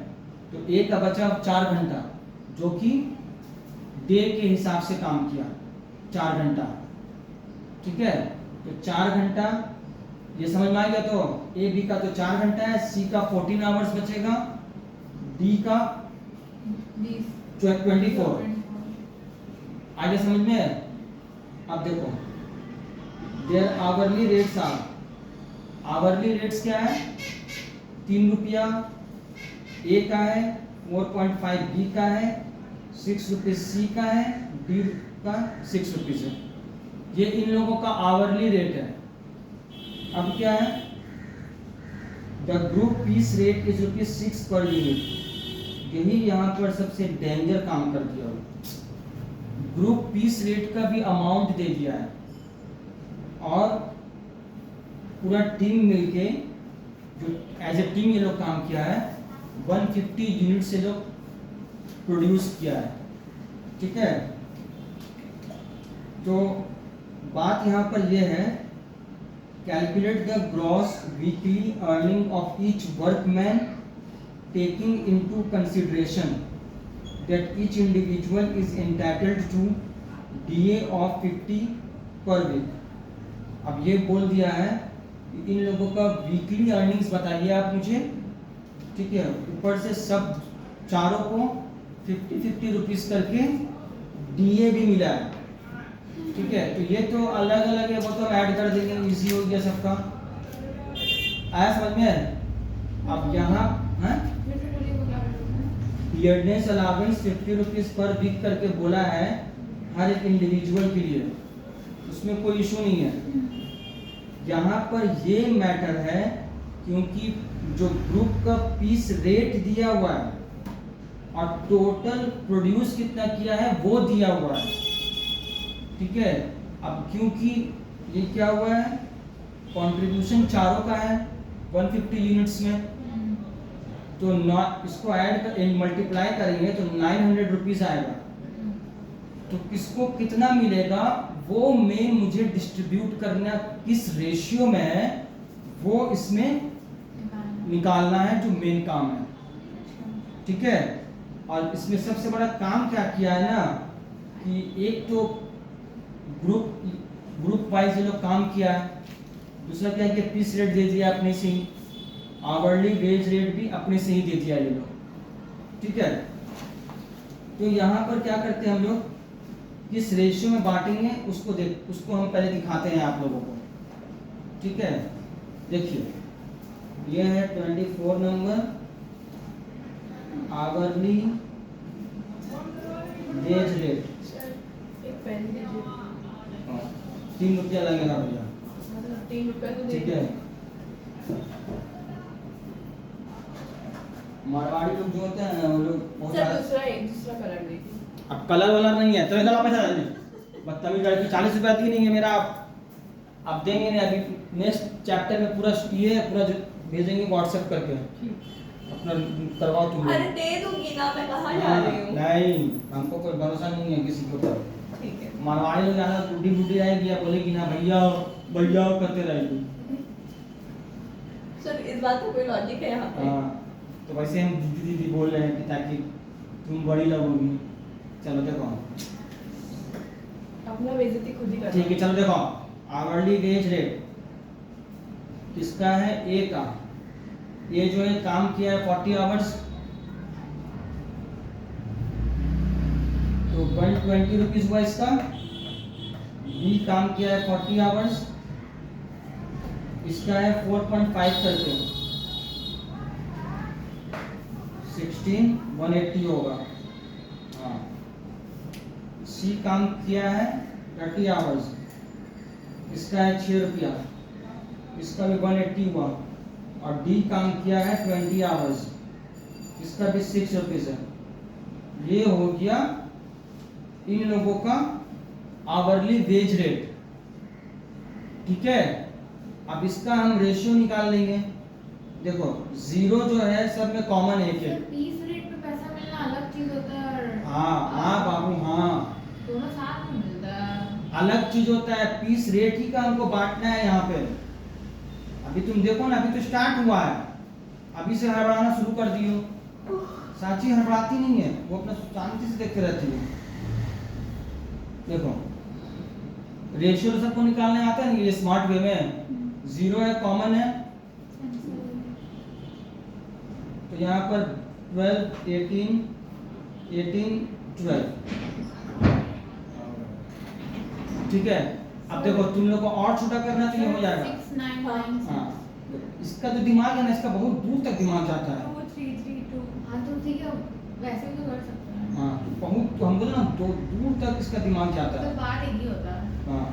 तो एक का बचा 4 घंटा, जो कि डे के हिसाब से काम किया 4 घंटा, ठीक है। तो 4 घंटा ये समझ में आ गया। तो ए बी का तो 4 घंटा है, सी का 14 आवर्स बचेगा, डी का 24। आगे समझ में? अब देखो there hourly rates are, hourly rates क्या है, 3 रुपया ए का है, 4.5 बी का है, 6 रुपीज सी का है, डी का 6 रुपीज है। ये इन लोगों का आवरली रेट है। अब क्या है, the group piece rate is ₹6 per unit. यही यहाँ पर सबसे डेंजर काम कर दिया हो, ग्रुप पीस रेट का भी अमाउंट दे दिया है, और पूरा टीम मिलके जो एज ए टीम ये लोग काम किया है, 150 यूनिट से लोग प्रोड्यूस किया है, ठीक है। तो बात यहाँ पर यह है, calculate the gross weekly earning of each workman taking into consideration that each individual is entitled to DA of 50 per week। अब ये बोल दिया है कि इन लोगों का वीकली अर्निंग्स बताइए आप मुझे, ठीक है। ऊपर से सब चारों को 50-50 रुपीस करके DA भी मिला है, ठीक है। तो ये तो अलग अलग है, वो तो हम ऐड कर देंगे, इजी हो गया सबका। आया समझ में? अब यहाँ बियर्डनेस अलावेंस 50 रुपीज पर वीक करके बोला है हर एक इंडिविजुअल के लिए, उसमें कोई इशू नहीं है। यहाँ पर ये मैटर है क्योंकि जो ग्रुप का पीस रेट दिया हुआ है और टोटल प्रोड्यूस कितना किया है वो दिया हुआ है, ठीक है। अब क्योंकि ये क्या हुआ है, कंट्रीब्यूशन चारों का है 150 यूनिट्स में, तो इसको ऐड कर मल्टीप्लाई करेंगे तो 900 रुपीज आएगा। तो किसको कितना मिलेगा वो में मुझे डिस्ट्रीब्यूट करना किस रेशियो में है, वो इसमें निकालना है, जो मेन काम है। ठीक है। और इसमें सबसे बड़ा काम क्या किया है ना, कि एक तो ग्रुप वाइज ये लोग काम किया है, दूसरा क्या है कि पीस रेट दे दिया अपने से ही, आवरली वेज रेट भी अपने से ही दे दिया ये लोग। ठीक है। तो यहाँ पर क्या करते हैं हम लोग, किस रेशियो में बांटेंगे उसको हम पहले दिखाते हैं आप लोगों को। ठीक है। देखिए ये है 24 नंबर आवरली वेज रेट। एक पेन दीजिए। 3 रुपया लगेगा भैया। 3 रुपए तो दे ठीक है। मारवाड़ी लोग जो होते हैं ना, वो लोग बहुत सर ज्यादा। दूसरा कलर देखिए। अब कलर वाला नहीं है तो इधर पैसा बदतमीज लड़की, 40 रुपया दी नहीं है मेरा, आप देंगे नहीं। अभी नेक्स्ट चैप्टर में पूरा ये पूरा भेजेंगे व्हाट्सएप करके, अपना करवाओ तुम लोग। अरे दे दूंगी ना, मैं कहाँ जा रही हूँ। नहीं, हमको कोई भरोसा नहीं है किसी के ऊपर। ठीक है। मारवाड़ी लोग ज्यादा टूटी फूटी रहेगी या बोलेगी ना भैया भैया करते रहेगी। सर इस बात का कोई लॉजिक है यहाँ पे? हाँ, तो वैसे हम दीदी दीदी बोल रहे हैं कि ताकि तुम बड़ी लगोगी। चलो देखो, अपना बेइज्जती खुद ही कर। ठीक है। चलो देखो, आवरली वेज रेट किसका है, ए का। ये जो है काम किया है 40 आवर्स, तो 120 रुपीज हुआ इसका। बी काम किया है 40 आवर्स, इसका है 4.5 करके 16 180 होगा। हाँ। सी काम किया है 30 आवर्स, इसका है 6 रुपया, इसका भी 180 हुआ। और डी काम किया है 20 आवर्स, इसका भी 6 रुपीज है। ये हो गया इन लोगों का आवरली वेज रेट। ठीक है। अब इसका हम रेशियो निकाल लेंगे। देखो जीरो जो है सब में कॉमन है सर, पीस रेट पे पैसा मिलना अलग चीज होता है और हाँ बाबू, हाँ दोनों साथ में मिलता है। अलग चीज होता है। पीस रेट ही का हमको बांटना है यहाँ पे। अभी तुम देखो ना, अभी तो स्टार्ट हुआ है, अभी से हड़बड़ाना शुरू कर दियो। साची हड़बड़ाती नहीं है, वो अपना शांति से देखते रहती है। देखो रेशियो सबको निकालने आता है ना, ये स्मार्ट वे में। जीरो है, कॉमन है, तो यहाँ पर 12 18 18 12। ठीक है। अब देखो तुम लोग को और छोटा करना तो ये हो जाएगा। 6 9 9। हाँ, इसका जो दिमाग है ना, इसका बहुत दूर तक दिमाग जाता है। 2 3 3 2। हाँ तो ठीक है, वैसे भी तो कर सकते हैं। हाँ, बहुत, तो हम बोले ना दो दूर तक इसका दिमाग जाता तो है। बात एक ही होता है। हाँ,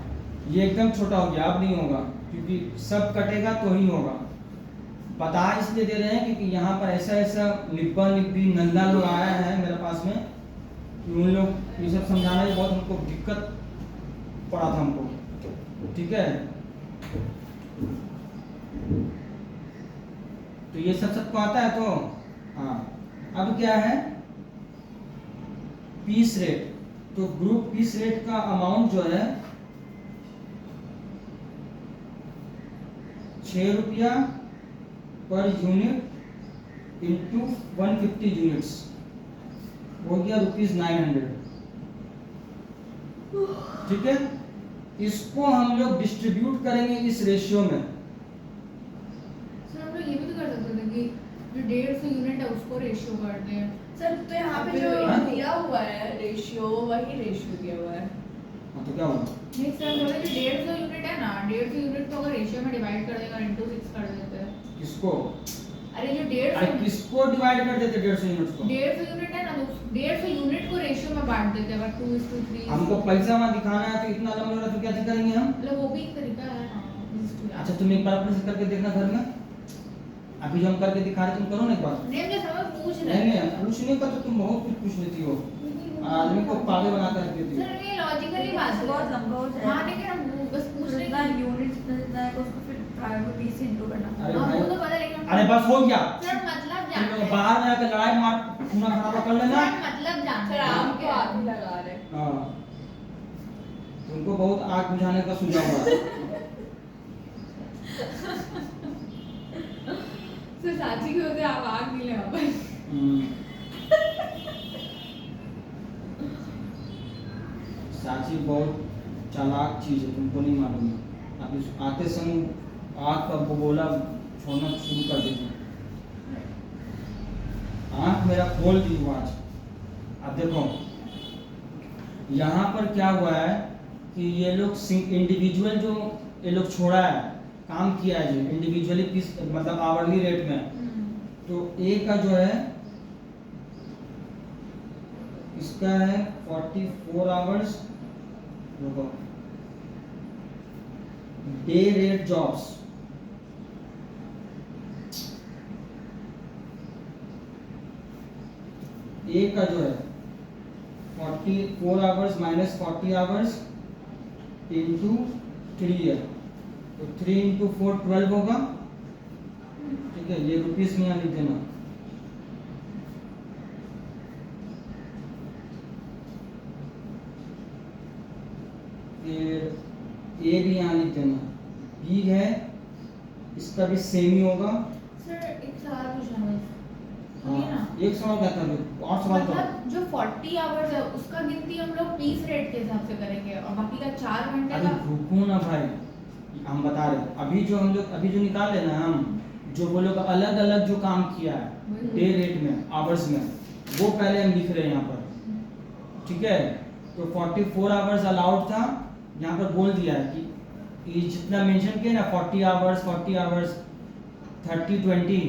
ये एकदम छोटा हो गया, अब नहीं होगा, क्योंकि सब कटेगा तो ही होगा। बता इसलिए दे रहे हैं क्योंकि यहाँ पर ऐसा ऐसा निब्बा निब्बी नंदा लोग आया है मेरे पास में, कि उन लोग ये सब समझाने में बहुत हमको दिक्कत पड़ा था हमको। ठीक है। तो ये सब सबको आता है तो हाँ। अब क्या है, पीस रेट। तो ग्रुप पीस रेट का अमाउंट जो है 6 रुपया पर यूनिट इंटू 150 यूनिट्स हो गया ₹900। ठीक है। इसको हम लोग डिस्ट्रीब्यूट करेंगे इस रेशियो में। सर हम लोग ये भी तो कर सकते थे कि जो 150 यूनिट है उसको रेशियो कर दें। सर तो यहाँ पे जो हाँ? दिया हुआ है रेशियो, वही रेशियो दिया हुआ है। हाँ, तो क्या हुआ? नहीं सर, बोले जो 150 यूनिट है ना, 150 यूनिट तो अगर रेशियो में डिवाइड कर देगा इंटू 6 कर देते हैं। किसको? अरे जो अरे 150 किसको डिवाइड कर देते 150 यूनिट्स को? 150 यूनिट है ना, तो 150 यूनिट को रेशियो में बांट देते हैं, अगर 2:3। हमको पैसा वहाँ दिखाना है तो इतना लंबा लंबा तो क्या करेंगे हम? मतलब वो भी एक तरीका है। हाँ, अच्छा तुम एक बार अपने से करके देखना घर में। अभी जो हम करके दिखा रहे तुम करो ना एक बार। नहीं मुझे समझ पूछ रहे नहीं हैं। नहीं, पूछने का तो तुम बहुत कुछ पूछ लेती हो, आदमी को पागल बना कर देती हो। सर ये लॉजिकली बात है। बहुत लंबा हो जाएगा। हाँ लेकिन हम बस पूछ रहे जितना हैं। यूनिट जितना है उसको फिर 20 से इंटू करना। अरे हाँ, भाई, वो तो पता है, लेकिन अरे बस हो गया। सर मतलब तुम लोग जानते हैं। बाहर में आकर लड़ाई मार खूना खराबा कर लेना। सर मतलब जानते सर हैं। आप तो आप ही लगा रहे हैं। हाँ, तो तुमको बहुत आग बुझाने का सुझाव है। सर साची के होते आप आग नहीं लगा पाए। साची बहुत चालाक चीज है, तुमको नहीं मालूम है। आप इस आते समय आग का बगोला छोड़ना शुरू कर देती। आंख मेरा खोल दी हुआ आज। अब देखो यहाँ पर क्या हुआ है कि ये लोग इंडिविजुअल जो ये लोग छोड़ा है, काम किया है जो इंडिविजुअली पीस मतलब आवरली रेट में, तो ए का जो है इसका है 44 आवर्स डे रेट जॉब्स। ए का जो है 44 आवर्स माइनस 40 आवर्स इंटू 3 है, तो 3 इंटू 4 12 होगा। ठीक है, ये रुपीस में यहाँ लिख देना। फिर ए भी यहाँ लिख देना। बी है, इसका भी सेम ही होगा। सर एक सवाल पूछना है। हाँ, एक सवाल कहता हूँ और सवाल करो। मतलब जो 40 आवर्स है उसका गिनती हम लोग पीस रेट के हिसाब से करेंगे और बाकी का 4 घंटे अरे का रुको ना भाई, हम बता रहे हैं। अभी जो हम लोग अभी जो निकाल लेना हम जो वो लोग अलग अलग जो काम किया है डे रेट में आवर्स में, वो पहले हम लिख रहे हैं यहाँ पर। ठीक है, तो 44 आवर्स अलाउड था, यहाँ पर बोल दिया है कि जितना मेंशन किया ना 40 आवर्स 30 20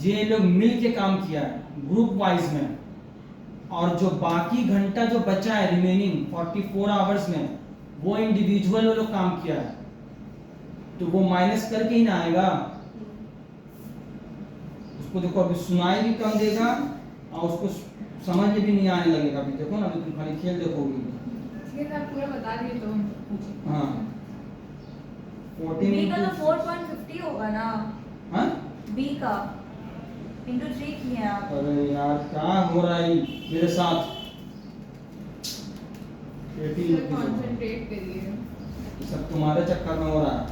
ये लोग मिल के काम किया है ग्रुप वाइज में, और जो बाकी घंटा जो बचा है रिमेनिंग 44 आवर्स में वो इंडिविजुअल वो लोग काम किया है, तो वो माइनस करके ही ना आएगा। उसको देखो अभी सुनाई भी कम देगा और उसको समझ में भी नहीं आने लगेगा। अभी देखो ना, अभी तुम खाली खेल देखोगे। ठीक है सर, पूरा बता दिए तो पूछिए। हाँ, बी का 14 तो 4.50 होगा ना। हाँ? बी का इंटू 3 किए हैं आप। अरे यार क्या हो रहा है मेरे साथ? 18 सर कंसंट्रेट करिए। सब तुम्हारे चक्कर में हो रहा है।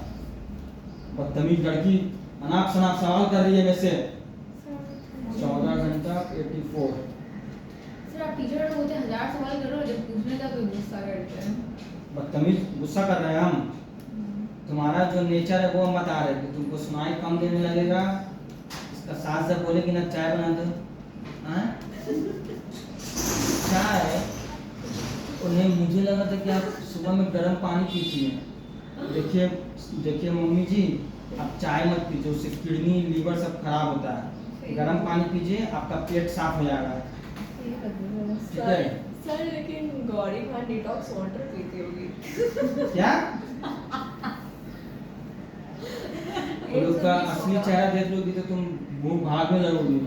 बदतमीज लड़की अनाप शनाप सवाल कर रही है मेरे से। 14 घंटा 84। सर आप टीचर होते 1000 सवाल करो, जब पूछने का तो गुस्सा करते हैं। बदतमीज गुस्सा कर रहे हैं हम। तुम्हारा जो नेचर है वो हम बता रहे थे। तुमको सुनाई कम देने लगेगा। इसका सास जब बोलेगी ना चाय बना दो, हाँ? चाय उन्हें मुझे लगा था कि आप सुबह में गर्म पानी पीती हैं। देखिए मम्मी जी, आप चाय मत पीजिए, उससे किडनी लीवर सब खराब होता है। गर्म पानी पीजिए, आपका पेट साफ हो जाएगा। ठीक है? सर लेकिन गौरी खान डिटॉक्स वाटर पीती होगी। क्या? वो लोग का असली चेहरा देख लोगी तो तुम मुंह भागने लगोगी।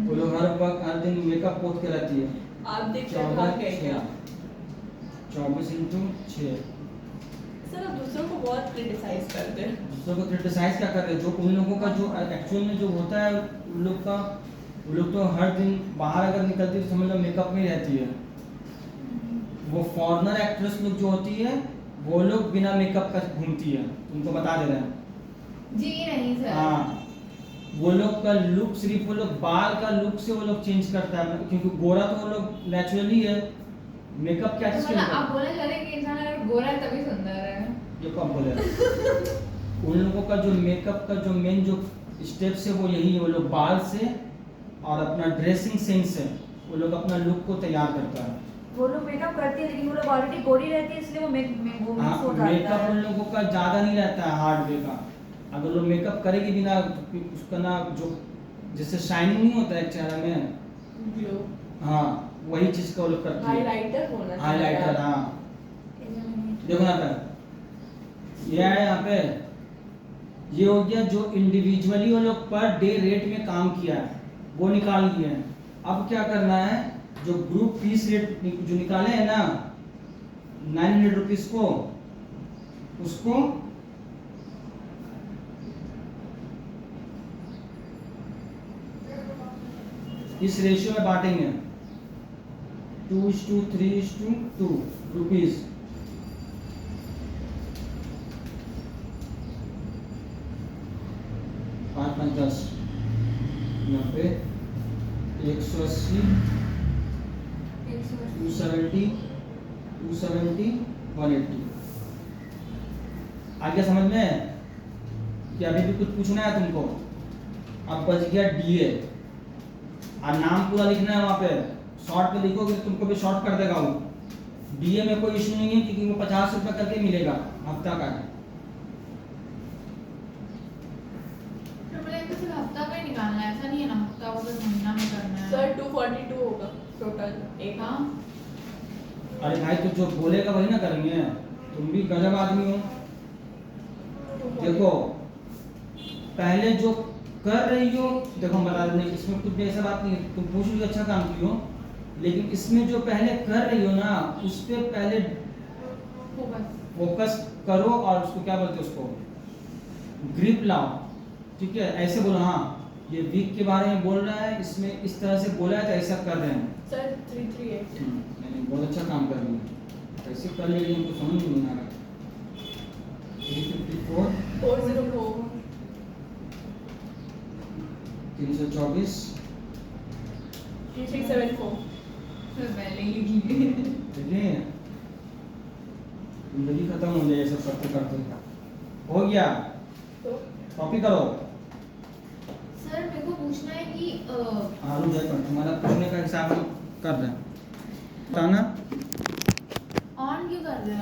वो लोग हर दिन मेकअप पोत के रहती है। आप देख कर भाग गए क्या? 24 इंटू 6। सर आप दूसरों को बहुत क्रिटिसाइज करते हैं। दूसरों को क्रिटिसाइज क्या कर रहे हैं? जो उन लोगों का जो एक्चुअल में जो होता है वो लोग तो हर दिन बाहर अगर निकलती है तो समझ लो मेकअप में रहती है। वो फॉरेनर एक्ट्रेस लोग जो होती है वो लोग बिना मेकअप का घूमती है। तुमको बता दे रहे हैं। जी नहीं सर। हाँ, वो लोग का लुक सिर्फ वो लोग बाल का लुक से वो लोग चेंज करता है, क्योंकि गोरा तो वो लोग नेचुरली है। मेकअप क्या चीज के मतलब लिए? आप बोलने लगे कि इंसान अगर गोरा है तभी सुंदर है। ये कब बोले? उन लोगों का जो मेकअप का जो मेन जो स्टेप्स है वो यही है। वो लोग बाल से और अपना ड्रेसिंग सेंस से वो लोग अपना लुक को तैयार करता है। वो लोग मेकअप करती है लेकिन वो लोग ऑलरेडी गोरी रहती है, इसलिए वो वो हाँ, मिक्स हो जाता मेकअप है। उन लोगों का ज्यादा नहीं रहता है हार्ड वे का। अगर लोग मेकअप करेगी बिना उसका ना जो जैसे शाइनिंग नहीं होता है चेहरा में, ग्लो, हाँ वही चीज का वो लोग करती है। हाइलाइटर होना चाहिए। हाइलाइटर, हाँ। देखो ना पर ये है यहाँ पे, ये हो गया जो इंडिविजुअली वो लोग पर डे रेट में काम किया है वो निकाल लिए हैं। अब क्या करना है, जो ग्रुप फीस रेट जो निकाले हैं ना 900 रुपीज को, उसको इस रेशियो में बांटेंगे 2:3:2 रुपीज। 5 10 90 180 270 270 180। आ गया समझ में कि अभी भी कुछ पूछना है तुमको? अब बच गया डीए और नाम पूरा लिखना है वहां पे, शॉर्ट में लिखोगे तो तुमको भी शॉर्ट कर देगा वो। डीए में कोई इशू नहीं है क्योंकि वो 50 रुपये करके मिलेगा हफ्ता का। ट्रिपल तो सिर्फ हफ्ता का ही निकालना है, ऐसा नहीं है ना हफ्ता को तो महीना में करना है। सर 242 होगा टोटल एक। हाँ अरे भाई तो जो बोलेगा वही ना करेंगे, तुम भी गजब आदमी हो। देखो पहले जो कर रही हो, देखो हम बता दें इसमें कुछ भी ऐसा बात नहीं है, तुम पूछ लो अच्छा काम की हो, लेकिन इसमें जो पहले कर रही हो ना उस पे पहले फोकस करो और उसको क्या बोलते हैं, उसको ग्रिप लाओ। ठीक है, ऐसे बोलो हाँ ये वीक के बारे में बोल रहा है, इसमें इस तरह से बोला है तो ऐसा कर रहे हैं। सर 338 नहीं, बहुत अच्छा काम कर रही है, ऐसे कर ले रही हमको समझ में नहीं आ रहा। 354 404 324 374 फिर पहले ही लिखी। ठीक है, जिंदगी खत्म हो जाए ये सब करते करते। हो गया, तो कॉपी करो। सर मेरे को पूछना है कि हाँ रुक जाए, तुम्हारा पूछने का हिसाब कर रहे हैं बताना। ऑन क्यों कर रहे हैं?